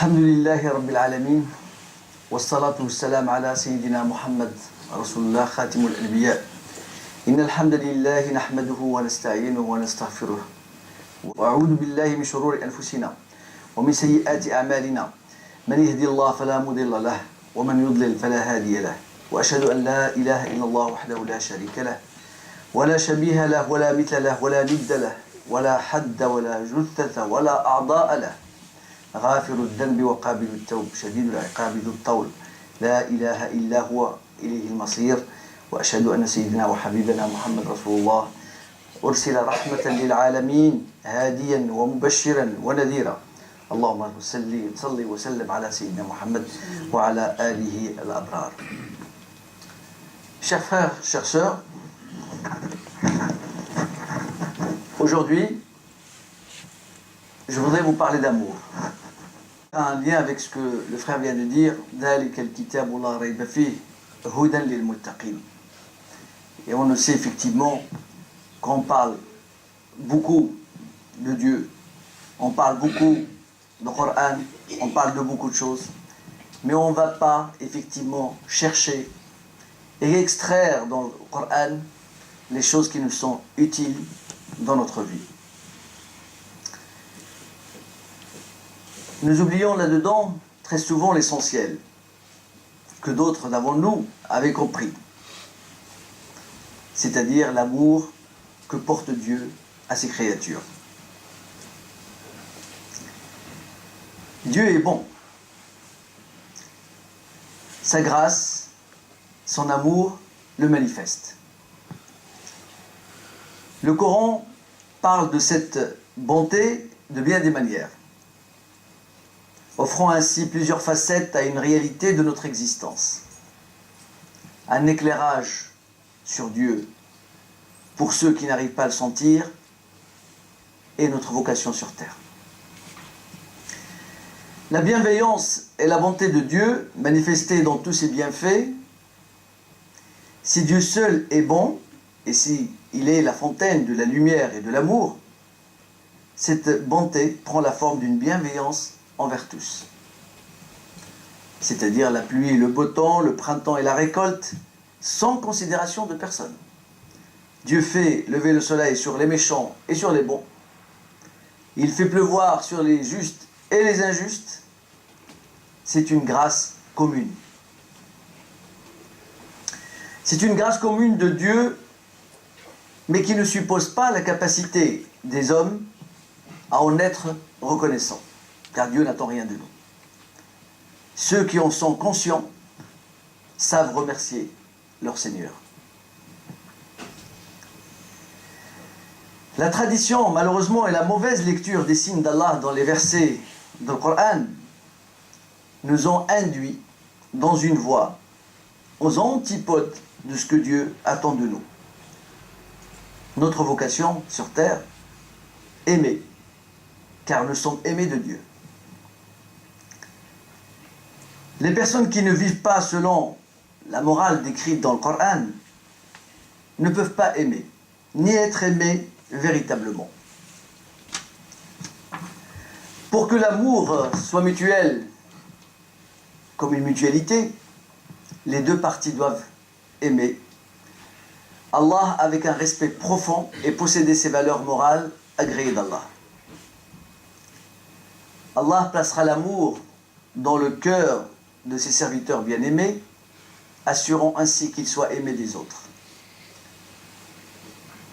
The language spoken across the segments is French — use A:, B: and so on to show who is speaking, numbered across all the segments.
A: الحمد لله رب العالمين والصلاة والسلام على سيدنا محمد رسول الله خاتم الأنبياء. إن الحمد لله نحمده ونستعينه ونستغفره وأعوذ بالله من شرور أنفسنا ومن سيئات أعمالنا. من يهدي الله فلا مضل له ومن يضلل فلا هادي له. وأشهد أن لا إله إلا الله وحده لا شريك له ولا شبيه له ولا مثل له ولا ند له ولا حد ولا جثة ولا أعضاء له. غافر الذنب وقابل التوب شديد العقاب ذو الطول لا إله إلا هو إليه المصير. وأشهد أن سيدنا وحبيبنا محمد رسول الله أرسل رحمة للعالمين هاديا ومبشرا ونذيرا. اللهم صل وسلم على سيدنا محمد وعلى آله الأبرار. Chers frères, chères sœurs, aujourd'hui, je voudrais vous parler d'amour. Un lien avec ce que le frère vient de dire, et on le sait effectivement, quand on parle beaucoup de Dieu, on parle beaucoup de Coran, on parle de beaucoup de choses, mais on ne va pas effectivement chercher et extraire dans le Coran les choses qui nous sont utiles dans notre vie. Nous oublions là-dedans très souvent l'essentiel, que d'autres d'avant nous avaient compris, c'est-à-dire l'amour que porte Dieu à ses créatures. Dieu est bon. Sa grâce, son amour le manifeste. Le Coran parle de cette bonté de bien des manières, offrant ainsi plusieurs facettes à une réalité de notre existence. Un éclairage sur Dieu pour ceux qui n'arrivent pas à le sentir et notre vocation sur terre. La bienveillance et la bonté de Dieu manifestées dans tous ses bienfaits. Si Dieu seul est bon et si il est la fontaine de la lumière et de l'amour, cette bonté prend la forme d'une bienveillance envers tous. C'est-à-dire la pluie et le beau temps, le printemps et la récolte, sans considération de personne. Dieu fait lever le soleil sur les méchants et sur les bons. Il fait pleuvoir sur les justes et les injustes. C'est une grâce commune. C'est une grâce commune de Dieu, mais qui ne suppose pas la capacité des hommes à en être reconnaissants, car Dieu n'attend rien de nous. Ceux qui en sont conscients savent remercier leur Seigneur. La tradition, malheureusement, et la mauvaise lecture des signes d'Allah dans les versets du Coran nous ont induits dans une voie aux antipodes de ce que Dieu attend de nous. Notre vocation sur terre, aimer, car nous sommes aimés de Dieu. Les personnes qui ne vivent pas selon la morale décrite dans le Coran ne peuvent pas aimer, ni être aimées véritablement. Pour que l'amour soit mutuel, comme une mutualité, les deux parties doivent aimer Allah avec un respect profond et posséder ses valeurs morales agréées d'Allah. Allah placera l'amour dans le cœur de ses serviteurs bien-aimés, assurant ainsi qu'ils soient aimés des autres.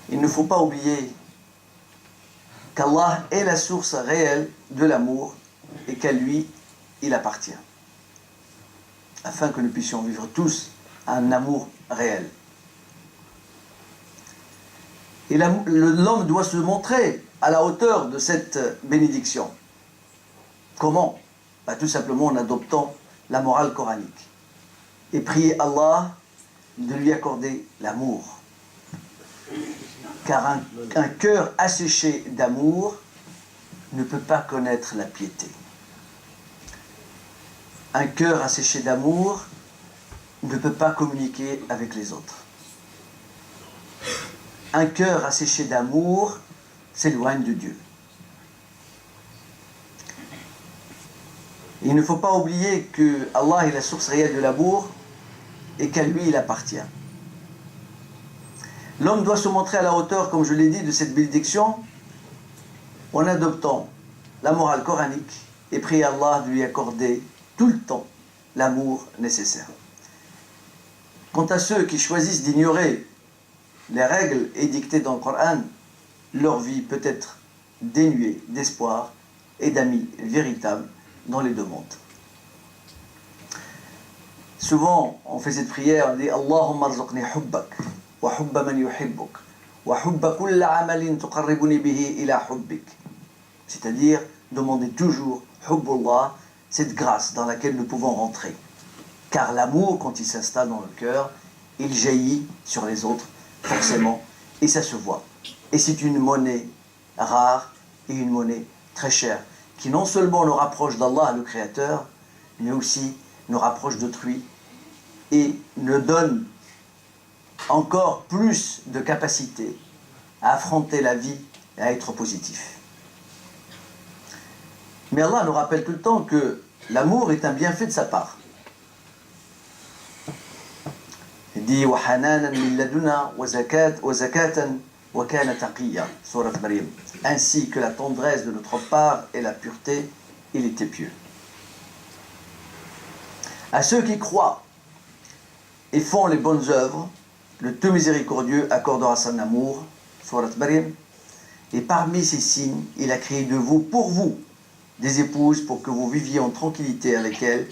A: Il ne faut pas oublier qu'Allah est la source réelle de l'amour et qu'à lui, il appartient, afin que nous puissions vivre tous un amour réel. Et l'homme doit se montrer à la hauteur de cette bénédiction. Comment? Tout simplement en adoptant la morale coranique et prier Allah de lui accorder l'amour. Car un cœur asséché d'amour ne peut pas connaître la piété. Un cœur asséché d'amour ne peut pas communiquer avec les autres. Un cœur asséché d'amour s'éloigne de Dieu. Il ne faut pas oublier que Allah est la source réelle de l'amour et qu'à lui il appartient. L'homme doit se montrer à la hauteur, comme je l'ai dit, de cette bénédiction en adoptant la morale coranique et prier Allah de lui accorder tout le temps l'amour nécessaire. Quant à ceux qui choisissent d'ignorer les règles édictées dans le Coran, leur vie peut être dénuée d'espoir et d'amis véritables dans les deux mondes. Souvent, on fait cette prière, on dit Allahumma arzuqni hubbak wa hubba man yuhibbuk wa hubba kulla amalin tuqarribuni bihi ila hubbik. C'est-à-dire, demander toujours hubbullah, cette grâce dans laquelle nous pouvons rentrer. Car l'amour, quand il s'installe dans le cœur, il jaillit sur les autres, forcément, et ça se voit. Et c'est une monnaie rare et une monnaie très chère, qui non seulement nous rapproche d'Allah, le Créateur, mais aussi nous rapproche d'autrui et nous donne encore plus de capacité à affronter la vie et à être positif. Mais Allah nous rappelle tout le temps que l'amour est un bienfait de sa part. Il dit وَحَنَانًا مِنْ لَدُنَا وَزَكَاةً وَكَانَ تَقِيًّا, Sourate Maryam. Ainsi que la tendresse de notre part et la pureté, il était pieux. À ceux qui croient et font les bonnes œuvres, le tout miséricordieux accordera son amour, Sourate Maryam. Et parmi ces signes, il a créé de vous, pour vous, des épouses pour que vous viviez en tranquillité avec elles,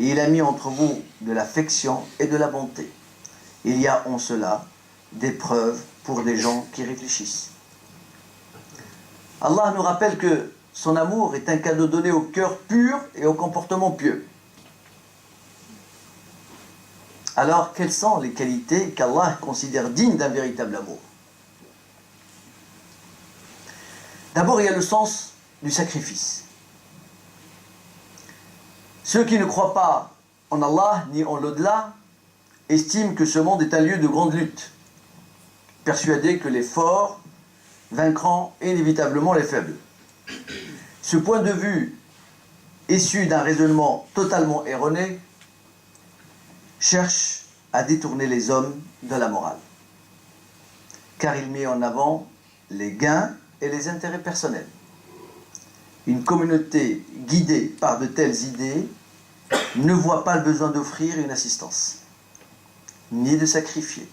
A: et il a mis entre vous de l'affection et de la bonté. Il y a en cela des preuves pour des gens qui réfléchissent. Allah nous rappelle que son amour est un cadeau donné au cœur pur et au comportement pieux. Alors, quelles sont les qualités qu'Allah considère dignes d'un véritable amour? D'abord, il y a le sens du sacrifice. Ceux qui ne croient pas en Allah ni en l'au-delà estiment que ce monde est un lieu de grande lutte, persuadés que les forts vaincront inévitablement les faibles. Ce point de vue, issu d'un raisonnement totalement erroné, cherche à détourner les hommes de la morale, car il met en avant les gains et les intérêts personnels. Une communauté guidée par de telles idées ne voit pas le besoin d'offrir une assistance, ni de sacrifier,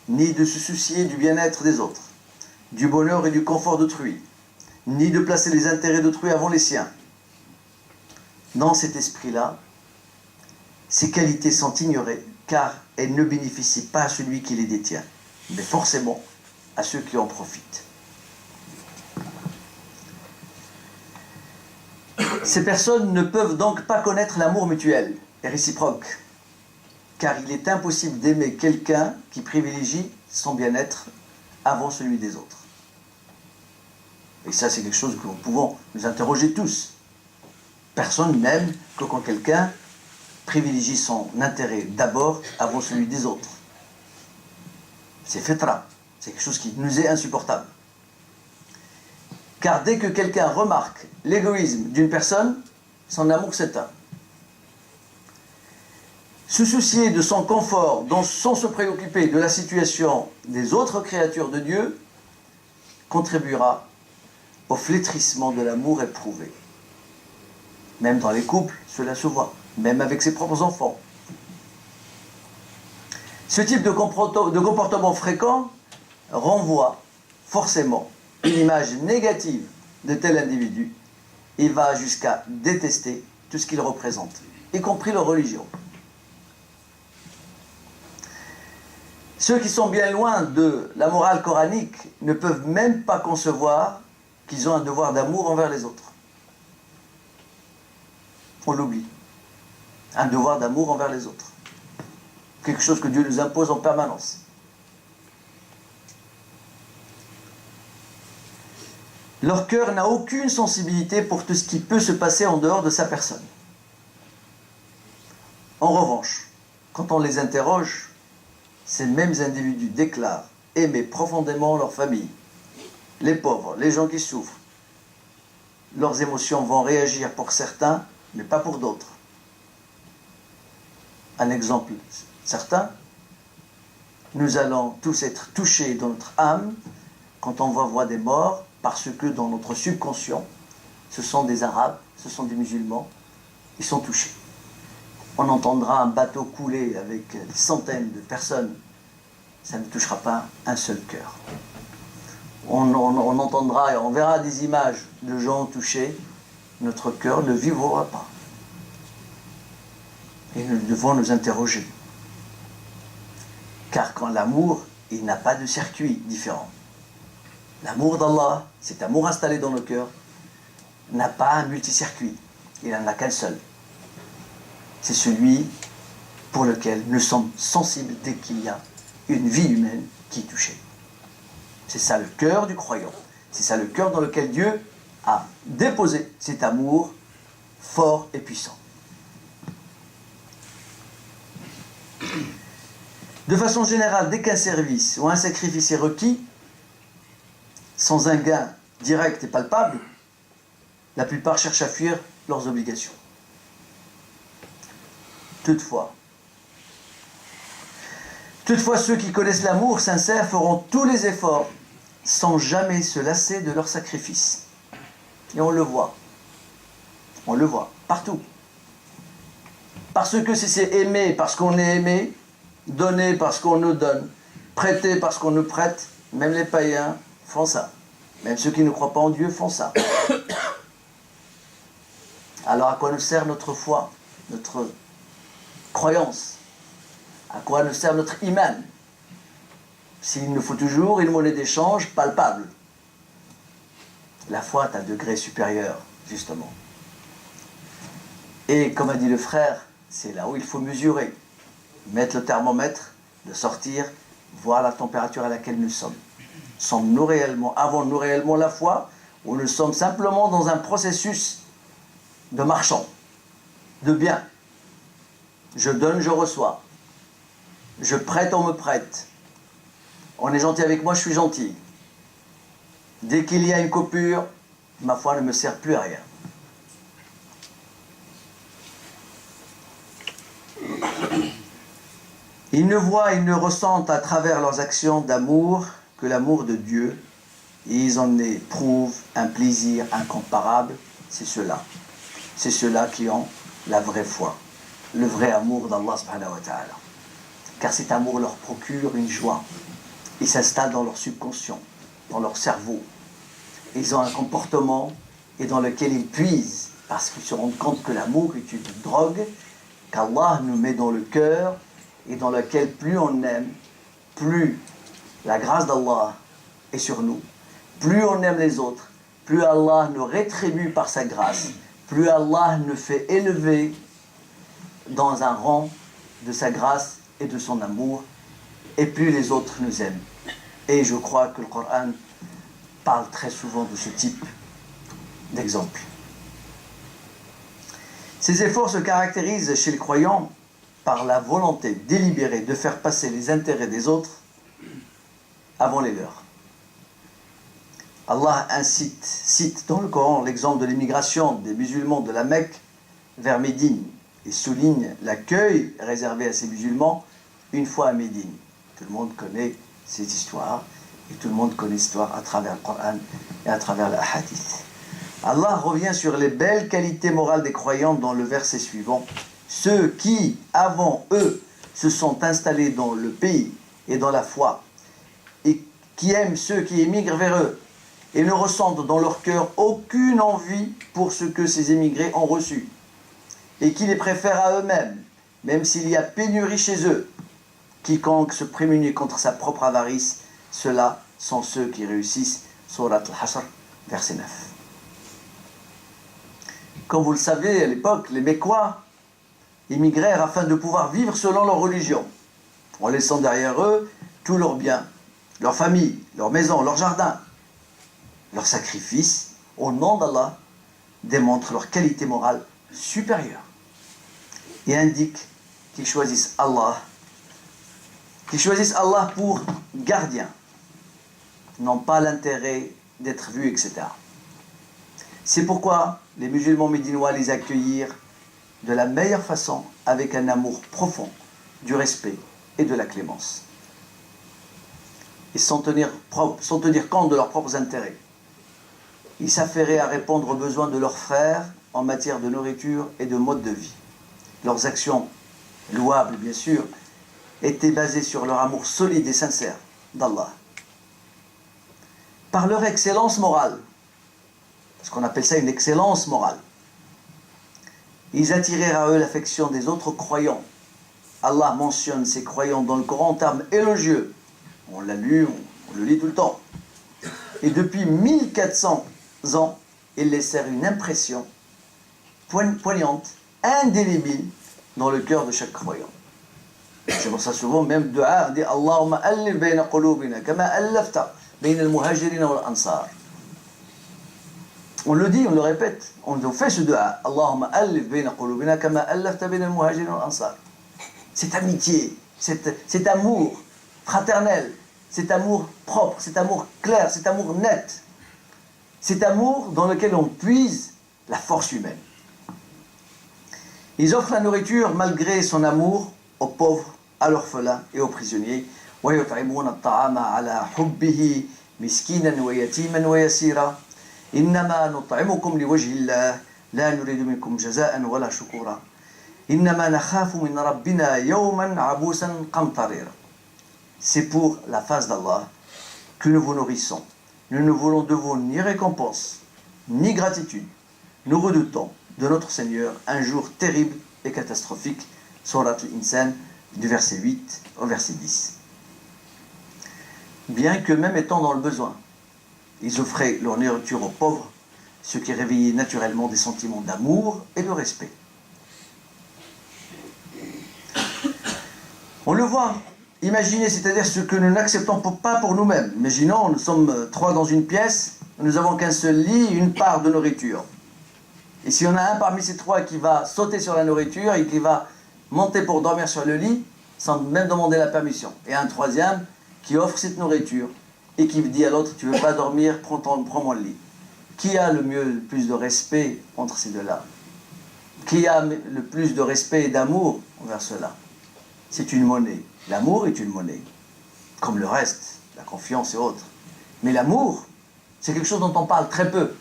A: ni de se soucier du bien-être des autres, du bonheur et du confort d'autrui, ni de placer les intérêts d'autrui avant les siens. Dans cet esprit-là, ces qualités sont ignorées car elles ne bénéficient pas à celui qui les détient, mais forcément à ceux qui en profitent. Ces personnes ne peuvent donc pas connaître l'amour mutuel et réciproque, car il est impossible d'aimer quelqu'un qui privilégie son bien-être avant celui des autres. Et ça, c'est quelque chose que nous pouvons nous interroger tous. Personne n'aime que quand quelqu'un privilégie son intérêt d'abord avant celui des autres. C'est fitra, c'est quelque chose qui nous est insupportable. Car dès que quelqu'un remarque l'égoïsme d'une personne, son amour s'éteint. Se soucier de son confort sans se préoccuper de la situation des autres créatures de Dieu contribuera au flétrissement de l'amour éprouvé. Même dans les couples, cela se voit, même avec ses propres enfants. Ce type de comportement fréquent renvoie forcément une image négative de tel individu et va jusqu'à détester tout ce qu'il représente, y compris leur religion. Ceux qui sont bien loin de la morale coranique ne peuvent même pas concevoir qu'ils ont un devoir d'amour envers les autres. On l'oublie. Un devoir d'amour envers les autres. Quelque chose que Dieu nous impose en permanence. Leur cœur n'a aucune sensibilité pour tout ce qui peut se passer en dehors de sa personne. En revanche, quand on les interroge, ces mêmes individus déclarent aimer profondément leur famille, les pauvres, les gens qui souffrent. Leurs émotions vont réagir pour certains mais pas pour d'autres. Un exemple certain, nous allons tous être touchés dans notre âme quand on va voir des morts, parce que dans notre subconscient, ce sont des Arabes, ce sont des musulmans, ils sont touchés. On entendra un bateau couler avec des centaines de personnes, ça ne touchera pas un seul cœur. On entendra et on verra des images de gens touchés, notre cœur ne vibrera pas. Et nous devons nous interroger. Car quand l'amour, il n'a pas de circuit différent. L'amour d'Allah, cet amour installé dans nos cœurs, n'a pas un multicircuit. Il n'en a qu'un seul. C'est celui pour lequel nous sommes sensibles dès qu'il y a une vie humaine qui est touchée. C'est ça le cœur du croyant. C'est ça le cœur dans lequel Dieu a déposé cet amour fort et puissant. De façon générale, dès qu'un service ou un sacrifice est requis, sans un gain direct et palpable, la plupart cherchent à fuir leurs obligations. Toutefois, ceux qui connaissent l'amour sincère feront tous les efforts sans jamais se lasser de leur sacrifice. Et on le voit partout. Parce que si c'est aimer parce qu'on est aimé, donner parce qu'on nous donne, prêter parce qu'on nous prête, même les païens font ça. Même ceux qui ne croient pas en Dieu font ça. Alors à quoi nous sert notre foi, notre croyance? À quoi nous sert notre iman? S'il nous faut toujours une monnaie d'échange palpable. La foi est un degré supérieur, justement. Et comme a dit le frère, c'est là où il faut mesurer. Mettre le thermomètre, le sortir, voir la température à laquelle nous sommes. Sommes-nous réellement, avons-nous réellement la foi, ou nous sommes simplement dans un processus de marchand, de bien? Je donne, je reçois. Je prête, on me prête. On est gentil avec moi, je suis gentil. Dès qu'il y a une coupure, ma foi ne me sert plus à rien. Ils ne voient, ils ne ressentent à travers leurs actions d'amour que l'amour de Dieu, et ils en éprouvent un plaisir incomparable. C'est ceux-là. C'est ceux-là qui ont la vraie foi, le vrai amour d'Allah subhanahu wa ta'ala. Car cet amour leur procure une joie. Il s'installe dans leur subconscient, dans leur cerveau. Ils ont un comportement et dans lequel ils puisent, parce qu'ils se rendent compte que l'amour est une drogue qu'Allah nous met dans le cœur et dans lequel plus on aime, plus la grâce d'Allah est sur nous, plus on aime les autres, plus Allah nous rétribue par sa grâce, plus Allah nous fait élever dans un rang de sa grâce et de son amour, et plus les autres nous aiment. Et je crois que le Coran parle très souvent de ce type d'exemple. Ces efforts se caractérisent chez le croyant par la volonté délibérée de faire passer les intérêts des autres avant les leurs. Allah cite dans le Coran l'exemple de l'immigration des musulmans de la Mecque vers Médine et souligne l'accueil réservé à ces musulmans une fois à Médine. Tout le monde connaît ces histoires et tout le monde connaît l'histoire à travers le Coran et à travers la hadith. Allah revient sur les belles qualités morales des croyants dans le verset suivant. Ceux qui, avant eux, se sont installés dans le pays et dans la foi, et qui aiment ceux qui émigrent vers eux, et ne ressentent dans leur cœur aucune envie pour ce que ces émigrés ont reçu, et qui les préfèrent à eux-mêmes, même s'il y a pénurie chez eux. Quiconque se prémunit contre sa propre avarice, ceux-là sont ceux qui réussissent. Surat al-Hashr, verset 9. Comme vous le savez, à l'époque, les Mécois immigrèrent afin de pouvoir vivre selon leur religion, en laissant derrière eux tous leurs biens, leur famille, leur maison, leur jardin. Leur sacrifice, au nom d'Allah, démontre leur qualité morale supérieure et indique qu'ils choisissent Allah pour gardien, non pas l'intérêt d'être vu, etc. C'est pourquoi les musulmans médinois les accueillirent de la meilleure façon, avec un amour profond, du respect et de la clémence. Et sans tenir compte de leurs propres intérêts. Ils s'affairaient à répondre aux besoins de leurs frères en matière de nourriture et de mode de vie. Leurs actions, louables bien sûr, étaient basées sur leur amour solide et sincère d'Allah. Par leur excellence morale, ce qu'on appelle ça une excellence morale, ils attirèrent à eux l'affection des autres croyants. Allah mentionne ces croyants dans le Coran en termes élogieux. On l'a lu, on le lit tout le temps. Et depuis 1400 ans, ils laissèrent une impression poignante, indélébile, dans le cœur de chaque croyant. C'est pour ça souvent, même dua, on dit Allahumma allif bayna qulubina, kama allafta bayna al-muhajirin wal-ansar. On le dit, on le répète, on fait ce dua. Allahumma allif bayna qulubina, kama allafta bayna al-muhajirin wal-ansar. Cette amitié, cet amour fraternel, cet amour propre, cet amour clair, cet amour net, cet amour dans lequel on puise la force humaine. Ils offrent la nourriture malgré son amour aux pauvres, à l'orphelin et aux prisonniers. وَيُطْعِمُونَ الطَّعَامَ عَلَى حُبِّهِ مِسْكِينًا وَيَتِيمًا وَيَسِيرًا إِنَّمَا نُطْعِمُكُمْ لِوَجْهِ اللَّهِ لَا نُرِيدُ مِنكُمْ جَزَاءً وَلَا شُكُورًا إِنَّمَا نَخَافُ مِنْ رَبِّنَا يَوْمًا عَبُوسًا قَمْطَرِيرًا. C'est pour la face d'Allah que nous vous nourrissons. Nous ne voulons de vous ni récompense, ni gratitude. Nous redoutons de notre Seigneur un jour terrible et catastrophique. Surat al-Insan, du verset 8 au verset 10. Bien que même étant dans le besoin, ils offraient leur nourriture aux pauvres, ce qui réveillait naturellement des sentiments d'amour et de respect. On le voit, imaginez, c'est-à-dire ce que nous n'acceptons pas pour nous-mêmes. Imaginons, nous sommes 3 dans une pièce, nous n'avons qu'un seul lit, une part de nourriture. Et si on a un parmi ces 3 qui va sauter sur la nourriture et qui va monter pour dormir sur le lit, sans même demander la permission. Et un 3e qui offre cette nourriture et qui dit à l'autre, tu ne veux pas dormir, prends mon lit. Qui a le plus de respect entre ces deux-là? Qui a le plus de respect et d'amour envers cela? C'est une monnaie. L'amour est une monnaie. Comme le reste, la confiance et autres. Mais l'amour, c'est quelque chose dont on parle très peu.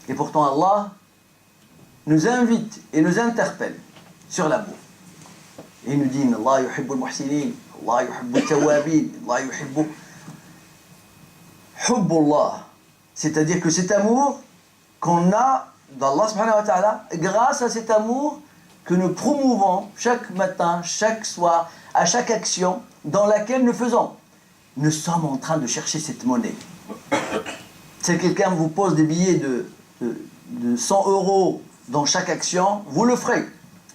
A: Et pourtant Allah nous invite et nous interpelle sur l'amour. Et il nous dit Allah yuhibbul muhsinin, Allah yuhibbul tawabin, Allah yuhibbu hubbullah. C'est-à-dire que cet amour qu'on a d'Allah subhanahu wa ta'ala, grâce à cet amour que nous promouvons chaque matin, chaque soir, à chaque action dans laquelle nous faisons. Nous sommes en train de chercher cette monnaie. Si quelqu'un vous pose des billets de 100 € dans chaque action, vous le ferez.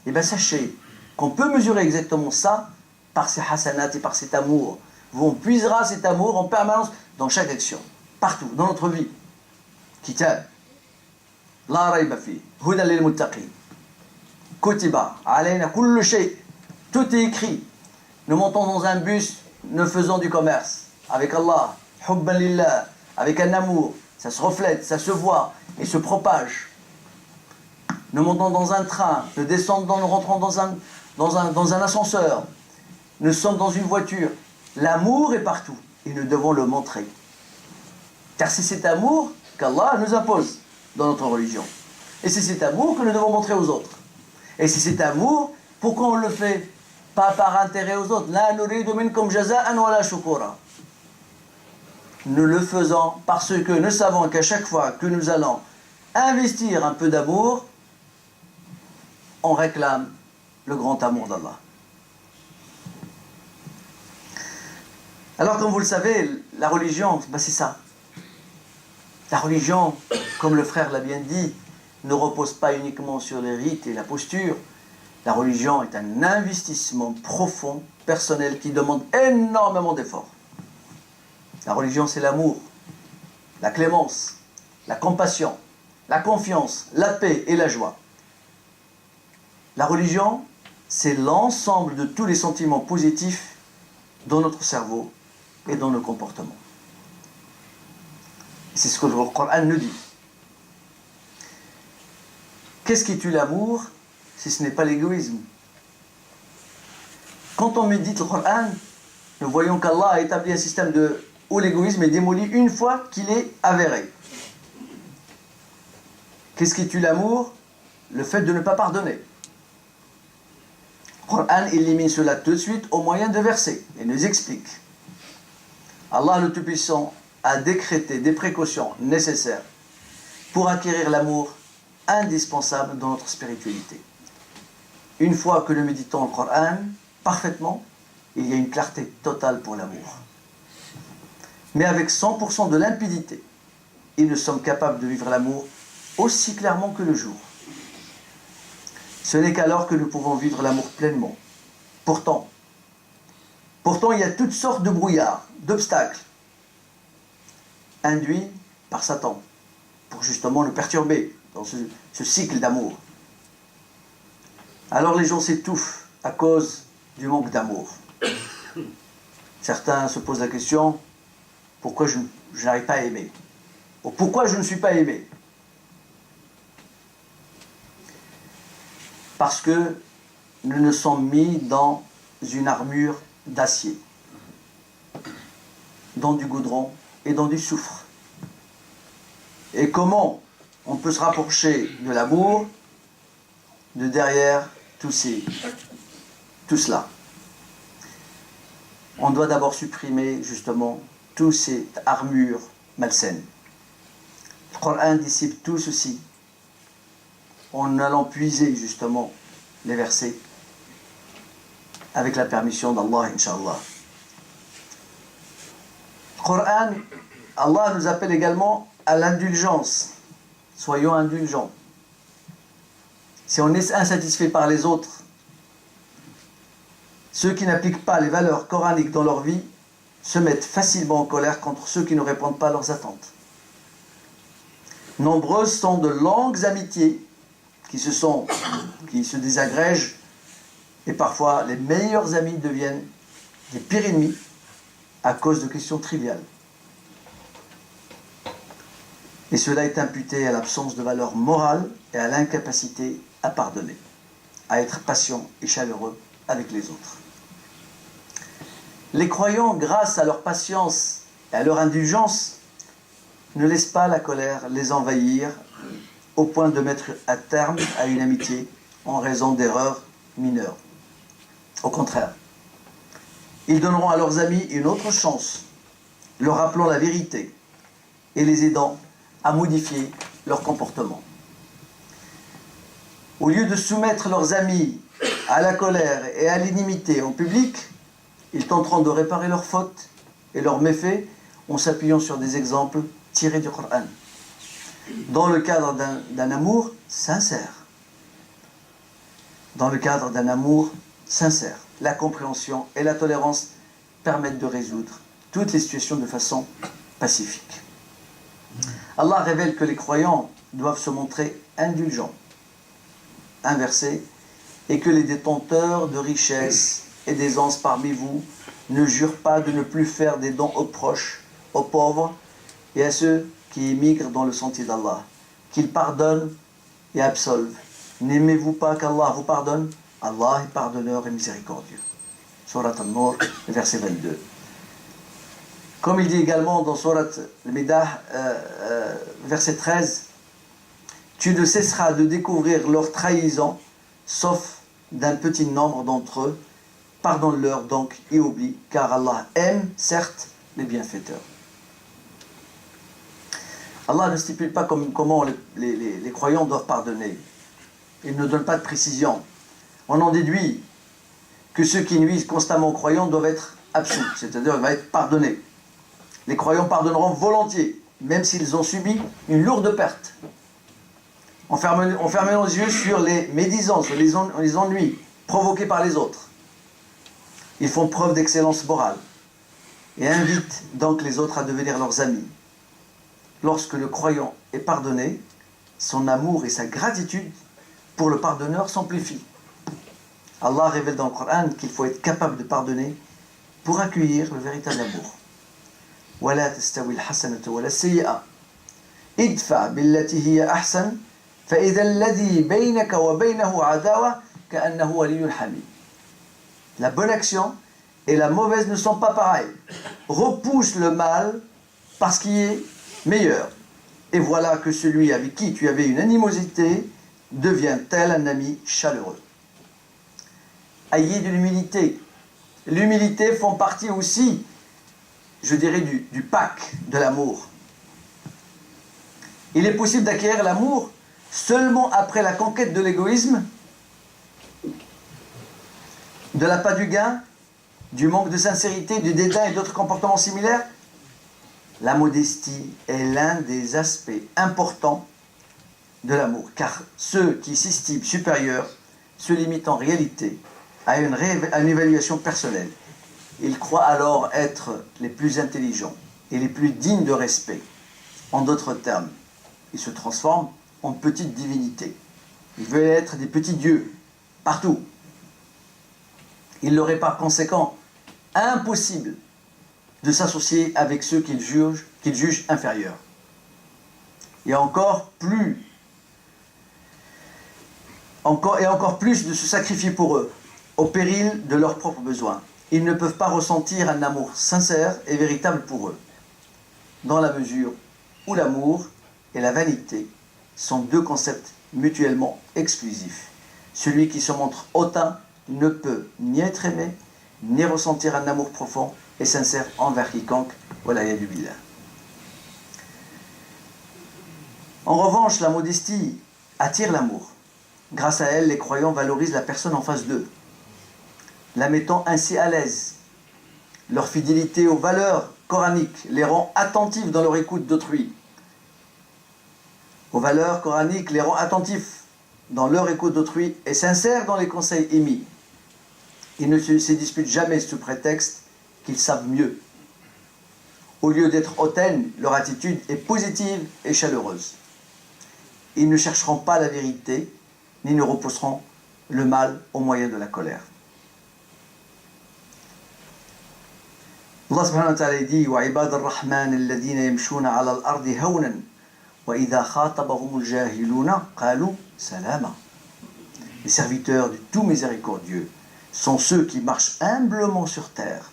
A: Et bien sachez qu'on peut mesurer exactement ça par ces hasanat et par cet amour. On puisera cet amour en permanence dans chaque action, partout, dans notre vie. Kitab, la rayba fi, hudan lil muttaqin. Kutiba, alayna kullu shay. Tout est écrit. Nous montons dans un bus, nous faisons du commerce avec Allah, hubban lillah, avec un amour. Ça se reflète, ça se voit et se propage. Nous montons dans un train, nous descendons, nous rentrons dans un ascenseur. Nous sommes dans une voiture. L'amour est partout et nous devons le montrer. Car c'est cet amour qu'Allah nous impose dans notre religion. Et c'est cet amour que nous devons montrer aux autres. Et c'est cet amour, pourquoi on le fait? Pas par intérêt aux autres. La nuridu minkum jaza'an wala shukura. Nous le faisons parce que nous savons qu'à chaque fois que nous allons investir un peu d'amour, on réclame le grand amour d'Allah. Alors, comme vous le savez, la religion, c'est ça. La religion, comme le frère l'a bien dit, ne repose pas uniquement sur les rites et la posture. La religion est un investissement profond, personnel, qui demande énormément d'efforts. La religion, c'est l'amour, la clémence, la compassion, la confiance, la paix et la joie. La religion, c'est l'ensemble de tous les sentiments positifs dans notre cerveau et dans nos comportements. C'est ce que le Coran nous dit. Qu'est-ce qui tue l'amour si ce n'est pas l'égoïsme? Quand on médite le Coran, nous voyons qu'Allah a établi un système où l'égoïsme est démoli une fois qu'il est avéré. Qu'est-ce qui tue l'amour? Le fait de ne pas pardonner. Le Coran élimine cela tout de suite au moyen de versets et nous explique. Allah le Tout-Puissant a décrété des précautions nécessaires pour acquérir l'amour indispensable dans notre spiritualité. Une fois que nous méditons le Coran parfaitement, il y a une clarté totale pour l'amour. Mais avec 100% de limpidité, et nous sommes capables de vivre l'amour aussi clairement que le jour. Ce n'est qu'alors que nous pouvons vivre l'amour pleinement. Pourtant, il y a toutes sortes de brouillards, d'obstacles, induits par Satan, pour justement nous perturber dans ce cycle d'amour. Alors les gens s'étouffent à cause du manque d'amour. Certains se posent la question, pourquoi je n'arrive pas à aimer? Ou pourquoi je ne suis pas aimé? Parce que nous nous sommes mis dans une armure d'acier, dans du goudron et dans du soufre. Et comment on peut se rapprocher de l'amour de derrière tout cela? On doit d'abord supprimer justement toute cette armure malsaine. Le Coran dissipe tout ceci en allant puiser justement les versets avec la permission d'Allah, Inch'Allah. Le Coran, Allah nous appelle également à l'indulgence. Soyons indulgents. Si on est insatisfait par les autres, ceux qui n'appliquent pas les valeurs coraniques dans leur vie se mettent facilement en colère contre ceux qui ne répondent pas à leurs attentes. Nombreuses sont de longues amitiés qui se désagrègent, et parfois les meilleurs amis deviennent des pires ennemis à cause de questions triviales. Et cela est imputé à l'absence de valeur morale et à l'incapacité à pardonner, à être patient et chaleureux avec les autres. Les croyants, grâce à leur patience et à leur indulgence, ne laissent pas la colère les envahir au point de mettre un terme à une amitié en raison d'erreurs mineures. Au contraire, ils donneront à leurs amis une autre chance, leur rappelant la vérité et les aidant à modifier leur comportement. Au lieu de soumettre leurs amis à la colère et à l'inimité en public, ils tenteront de réparer leurs fautes et leurs méfaits en s'appuyant sur des exemples tirés du Coran, dans le cadre d'un amour sincère. Dans le cadre d'un amour sincère, la compréhension et la tolérance permettent de résoudre toutes les situations de façon pacifique. Allah révèle que les croyants doivent se montrer indulgents, inversés, et que les détenteurs de richesses et d'aisance parmi vous ne jurent pas de ne plus faire des dons aux proches, aux pauvres et à ceux qui émigrent dans le sentier d'Allah, qu'ils pardonnent et absolvent. N'aimez-vous pas qu'Allah vous pardonne? Allah est pardonneur et miséricordieux. Surat An-Nur, verset 22. Comme il dit également dans Surat Al-Midah, verset 13, « Tu ne cesseras de découvrir leur trahison, sauf d'un petit nombre d'entre eux. Pardonne-leur donc et oublie, car Allah aime, certes, les bienfaiteurs. » Allah ne stipule pas comment les croyants doivent pardonner. Il ne donne pas de précision. On en déduit que ceux qui nuisent constamment aux croyants doivent être absous, c'est-à-dire qu'ils vont être pardonnés. Les croyants pardonneront volontiers, même s'ils ont subi une lourde perte. En fermant les yeux sur les médisances, les ennuis provoqués par les autres. Ils font preuve d'excellence morale et invitent donc les autres à devenir leurs amis. Lorsque le croyant est pardonné, son amour et sa gratitude pour le pardonneur s'amplifient. Allah révèle dans le Coran qu'il faut être capable de pardonner pour accueillir le véritable amour. وَلَا تَسْتَوِي الْحَسَنَةُ وَلَا السَّيِّئَةُ إِدْفَعْ بِالَّتِي هِيَ أَحْسَنُ فإذا الذي بينك وبينه عداوة كأنه ولي حميم. La bonne action et la mauvaise ne sont pas pareilles. Repousse le mal parce qu'il est meilleur. Et voilà que celui avec qui tu avais une animosité devient tel un ami chaleureux. Ayez de l'humilité. L'humilité font partie aussi, je dirais, du pack de l'amour. Il est possible d'acquérir l'amour seulement après la conquête de l'égoïsme, de l'appât du gain, du manque de sincérité, du dédain et d'autres comportements similaires. La modestie est l'un des aspects importants de l'amour, car ceux qui s'estiment supérieurs se limitent en réalité à une évaluation personnelle. Ils croient alors être les plus intelligents et les plus dignes de respect. En d'autres termes, ils se transforment en petites divinités. Ils veulent être des petits dieux, partout. Il leur est par conséquent impossible de s'associer avec ceux qu'ils jugent inférieurs. Et encore plus de se sacrifier pour eux, au péril de leurs propres besoins. Ils ne peuvent pas ressentir un amour sincère et véritable pour eux, dans la mesure où l'amour et la vanité sont deux concepts mutuellement exclusifs. Celui qui se montre hautain ne peut ni être aimé, ni ressentir un amour profond et sincère envers quiconque. Wala'iyadu billah. En revanche, la modestie attire l'amour. Grâce à elle, les croyants valorisent la personne en face d'eux, la mettant ainsi à l'aise. Leur fidélité aux valeurs coraniques les rend attentifs dans leur écoute d'autrui. Aux valeurs coraniques les rend attentifs dans leur écoute d'autrui et sincères dans les conseils émis. Ils ne se disputent jamais sous prétexte qu'ils savent mieux. Au lieu d'être hautaine, leur attitude est positive et chaleureuse. Ils ne chercheront pas la vérité, ni ne repousseront le mal au moyen de la colère. Allah subhanahu wa ta'ala dit وَعِبَادَ الرَّحْمَنِ الَّذِينَ يَمْشُونَ عَلَى الْأَرْضِ هَوْنًا وَإِذَا خَاطَبَهُمُ الْجَاهِلُونَ قَالُوا سَلَامًا. Les serviteurs du tout miséricordieux sont ceux qui marchent humblement sur terre,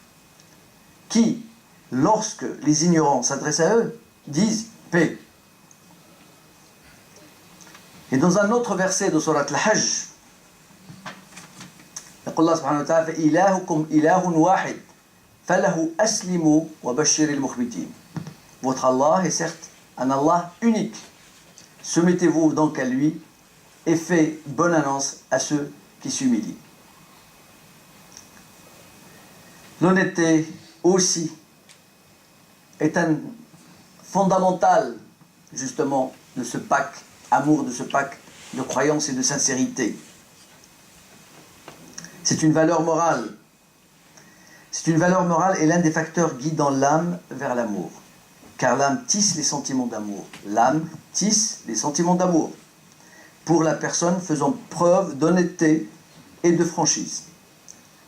A: qui, lorsque les ignorants s'adressent à eux, disent paix. Et dans un autre verset de Surat Al-Hajj, Allah subhanahu wa ta'ala fait ilahukum ilahun wahid falahu aslimu wa bashiril mukhbitin. Votre Allah est certes un Allah unique. Soumettez-vous donc à lui et faites bonne annonce à ceux qui s'humilient. L'honnêteté aussi est un fondamental justement de ce pack amour, de ce pack de croyance et de sincérité. C'est une valeur morale. C'est une valeur morale et l'un des facteurs guidant l'âme vers l'amour. Car l'âme tisse les sentiments d'amour. L'âme tisse les sentiments d'amour pour la personne faisant preuve d'honnêteté et de franchise.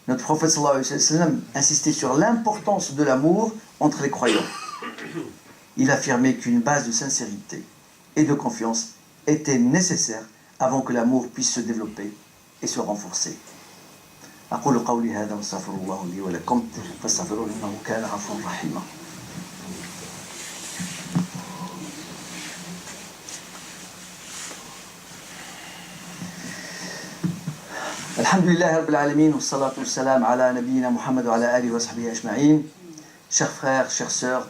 A: Notre prophète sallallahu alayhi wa sallam insistait sur l'importance de l'amour entre les croyants. Il affirmait qu'une base de sincérité et de confiance était nécessaire avant que l'amour puisse se développer et se renforcer. أقول قولي هذا واستغفر الله لي ولكم فاستغفروه إنه كان غفورا رحيما. الحمد لله رب العالمين والصلاة والسلام على نبينا محمد وعلى آله وصحبه أجمعين. Chers frères, chères sœurs,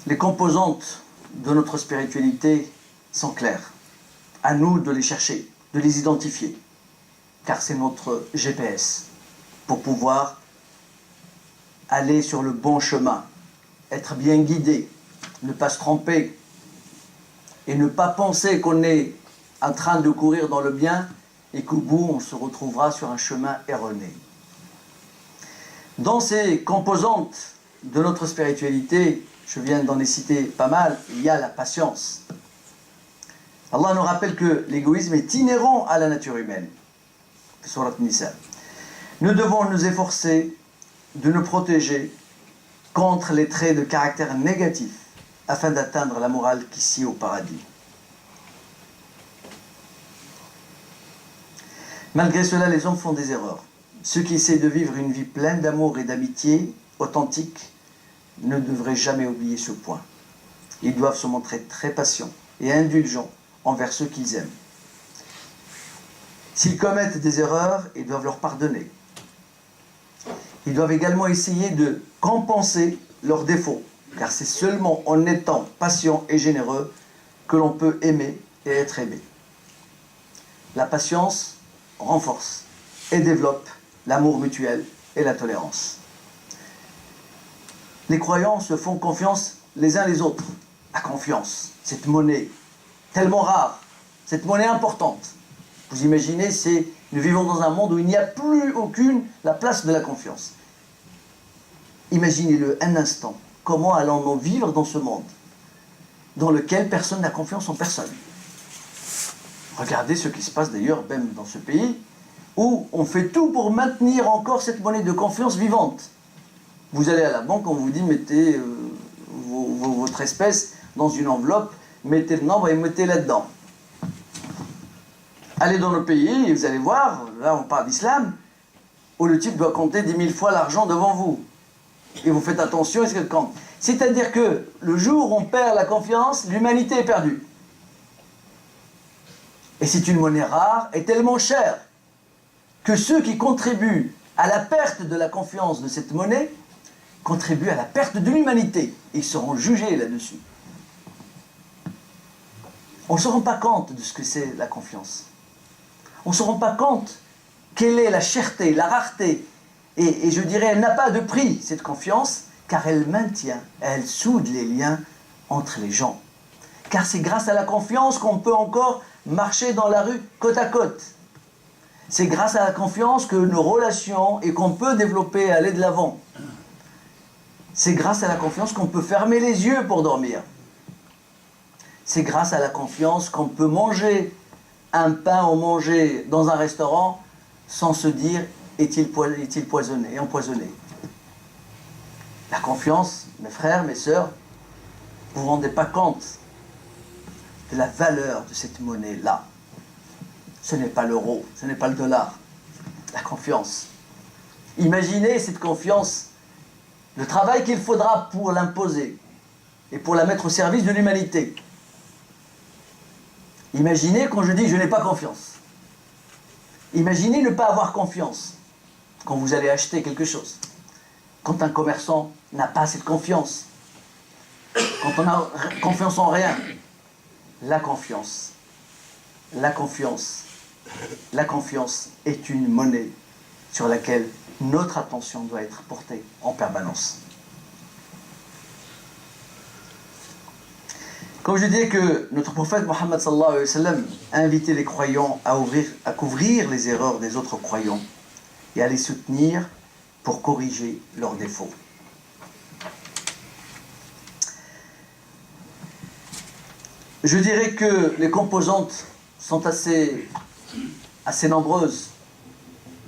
A: les composantes de notre spiritualité sont claires. À nous de les chercher, de les identifier, car c'est notre GPS pour pouvoir aller sur le bon chemin, être bien guidé, ne pas se tromper et ne pas penser qu'on est en train de courir dans le bien et qu'au bout on se retrouvera sur un chemin erroné. Dans ces composantes de notre spiritualité, je viens d'en citer pas mal, il y a la patience. Allah nous rappelle que l'égoïsme est inhérent à la nature humaine. Surat Nisa. Nous devons nous efforcer de nous protéger contre les traits de caractère négatifs afin d'atteindre la morale qui sied au paradis. Malgré cela, les hommes font des erreurs. Ceux qui essaient de vivre une vie pleine d'amour et d'amitié authentique ne devraient jamais oublier ce point. Ils doivent se montrer très patients et indulgents envers ceux qu'ils aiment. S'ils commettent des erreurs, ils doivent leur pardonner. Ils doivent également essayer de compenser leurs défauts, car c'est seulement en étant patient et généreux que l'on peut aimer et être aimé. La patience renforce et développe l'amour mutuel et la tolérance. Les croyants se font confiance les uns les autres. La confiance, cette monnaie tellement rare, cette monnaie importante. Vous imaginez, nous vivons dans un monde où il n'y a plus la place de la confiance. Imaginez-le un instant, comment allons-nous vivre dans ce monde dans lequel personne n'a confiance en personne? Regardez ce qui se passe d'ailleurs même dans ce pays, où on fait tout pour maintenir encore cette monnaie de confiance vivante. Vous allez à la banque, on vous dit mettez votre espèce dans une enveloppe, mettez le nombre et mettez-la dedans. Allez dans nos pays et vous allez voir, là on parle d'islam, où le type doit compter 10 000 fois l'argent devant vous. Et vous faites attention à ce qu'elle compte. C'est-à-dire que le jour où on perd la confiance, l'humanité est perdue. Et c'est une monnaie rare et tellement chère que ceux qui contribuent à la perte de la confiance de cette monnaie contribuent à la perte de l'humanité. Ils seront jugés là-dessus. On ne se rend pas compte de ce que c'est la confiance. On ne se rend pas compte quelle est la cherté, la rareté. Et je dirais, elle n'a pas de prix, cette confiance, car elle maintient, elle soude les liens entre les gens. Car c'est grâce à la confiance qu'on peut encore marcher dans la rue côte à côte. C'est grâce à la confiance que nos relations et qu'on peut développer et aller de l'avant. C'est grâce à la confiance qu'on peut fermer les yeux pour dormir. C'est grâce à la confiance qu'on peut manger un pain ou manger dans un restaurant sans se dire est-il poisonné et empoisonné. La confiance, mes frères, mes sœurs, vous ne vous rendez pas compte de la valeur de cette monnaie-là. Ce n'est pas l'euro, ce n'est pas le dollar. La confiance. Imaginez cette confiance, le travail qu'il faudra pour l'imposer et pour la mettre au service de l'humanité. Imaginez quand je dis je n'ai pas confiance. Imaginez ne pas avoir confiance quand vous allez acheter quelque chose. Quand un commerçant n'a pas cette confiance. Quand on a confiance en rien. La confiance. La confiance. La confiance est une monnaie sur laquelle notre attention doit être portée en permanence. Comme je disais que notre prophète Mohammed sallallahu alayhi wa sallam a invité les croyants à couvrir les erreurs des autres croyants et à les soutenir pour corriger leurs défauts. Je dirais que les composantes sont assez nombreuses,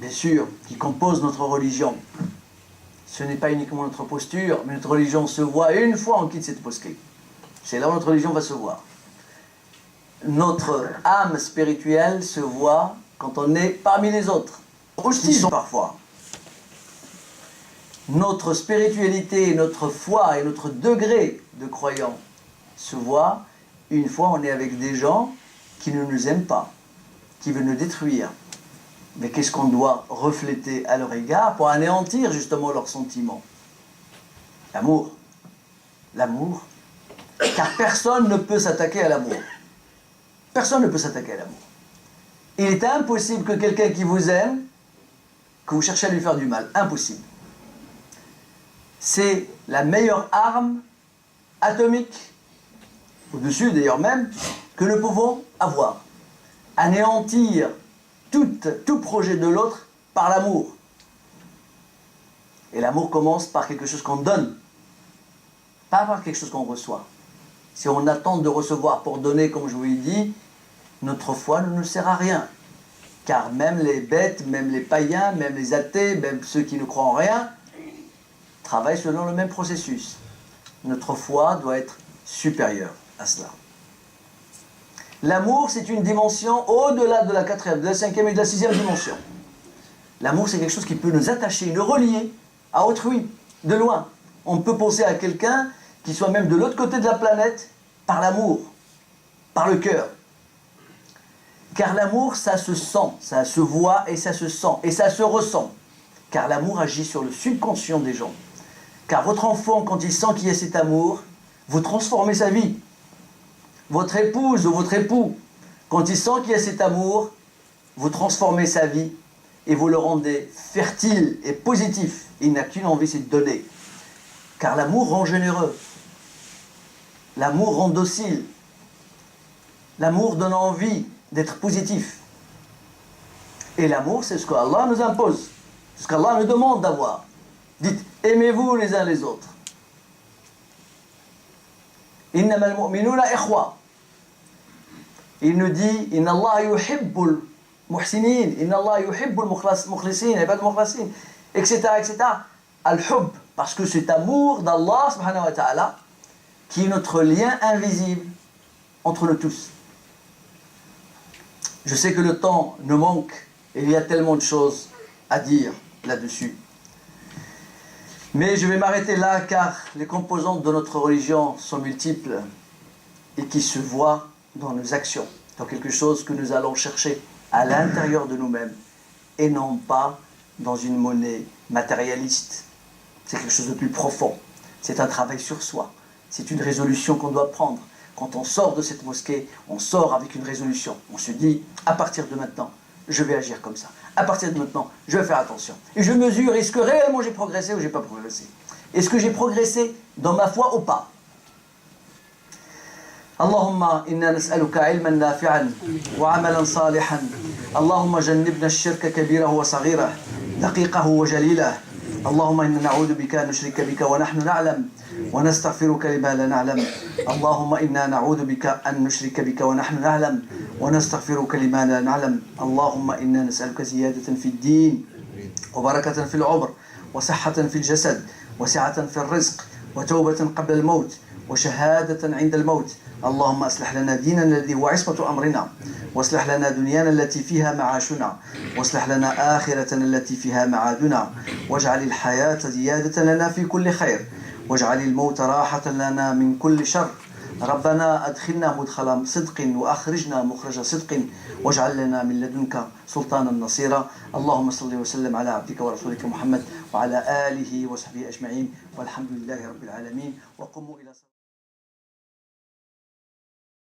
A: bien sûr, qui composent notre religion. Ce n'est pas uniquement notre posture, mais notre religion se voit une fois on quitte cette mosquée. C'est là où notre religion va se voir. Notre âme spirituelle se voit quand on est parmi les autres. Hostile parfois. Notre spiritualité, notre foi et notre degré de croyant se voit une fois on est avec des gens qui ne nous aiment pas, qui veulent nous détruire. Mais qu'est-ce qu'on doit refléter à leur égard pour anéantir justement leurs sentiments? L'amour. L'amour. Car personne ne peut s'attaquer à l'amour. Personne ne peut s'attaquer à l'amour. Il est impossible que quelqu'un qui vous aime, que vous cherchez à lui faire du mal. Impossible. C'est la meilleure arme atomique, au-dessus d'ailleurs même, que nous pouvons avoir. Anéantir tout projet de l'autre par l'amour. Et l'amour commence par quelque chose qu'on donne, pas par quelque chose qu'on reçoit. Si on attend de recevoir pour donner, comme je vous l'ai dit, notre foi ne nous sert à rien. Car même les bêtes, même les païens, même les athées, même ceux qui ne croient en rien, travaillent selon le même processus. Notre foi doit être supérieure à cela. L'amour, c'est une dimension au-delà de la 4e, de la 5e et de la 6e dimension. L'amour, c'est quelque chose qui peut nous attacher, nous relier à autrui, de loin. On peut penser à quelqu'un qui soit même de l'autre côté de la planète par l'amour, par le cœur. Car l'amour, ça se sent, ça se voit et ça se sent, et ça se ressent. Car l'amour agit sur le subconscient des gens. Car votre enfant, quand il sent qu'il y a cet amour, vous transformez sa vie. Votre épouse ou votre époux, quand il sent qu'il y a cet amour, vous transformez sa vie et vous le rendez fertile et positif. Il n'a qu'une envie, c'est de donner. Car l'amour rend généreux. L'amour rend docile. L'amour donne envie d'être positif. Et l'amour, c'est ce qu'Allah nous impose. C'est ce qu'Allah nous demande d'avoir. Dites, aimez-vous les uns les autres. Innama al-mu'minuna ikhwa. Il nous dit, Inna Allah yuhibbul muhsinin, Inna Allah yuhibbul mukhlisin, ibad mukhlasin, etc., etc. Al-hub, parce que cet amour d'Allah, subhanahu wa ta'ala, qui est notre lien invisible entre nous tous. Je sais que le temps nous manque, et il y a tellement de choses à dire là-dessus. Mais je vais m'arrêter là, car les composantes de notre religion sont multiples et qui se voient dans nos actions, dans quelque chose que nous allons chercher à l'intérieur de nous-mêmes et non pas dans une monnaie matérialiste. C'est quelque chose de plus profond. C'est un travail sur soi. C'est une résolution qu'on doit prendre. Quand on sort de cette mosquée, on sort avec une résolution. On se dit, à partir de maintenant, je vais agir comme ça. À partir de maintenant, je vais faire attention. Et je mesure, est-ce que réellement j'ai progressé ou j'ai pas progressé? Est-ce que j'ai progressé dans ma foi ou pas? اللهم إنا نسألك علما نافعا وعملا صالحا اللهم جنبنا الشرك كبيره وصغيره دقيقه وجليله اللهم إنا نعوذ بك أن نشرك بك ونحن نعلم ونستغفرك لما لا نعلم اللهم إنا نعوذ بك أن نشرك بك ونحن نعلم ونستغفرك لما لا نعلم اللهم إنا نسألك زيادة في الدين وبركة في العمر وصحة في الجسد وسعة في الرزق وتوبة قبل الموت وشهادة عند الموت اللهم أصلح لنا ديننا الذي هو عصمة أمرنا واصلح لنا دنيانا التي فيها معاشنا واصلح لنا آخرتنا التي فيها معادنا واجعل الحياة زيادة لنا في كل خير واجعل الموت راحة لنا من كل شر ربنا أدخلنا مدخل صدق وأخرجنا مخرج صدق واجعل لنا من لدنك سلطانا نصيرا اللهم صل وسلم على عبدك ورسولك محمد وعلى آله وصحبه أجمعين والحمد لله رب العالمين وقوموا إلى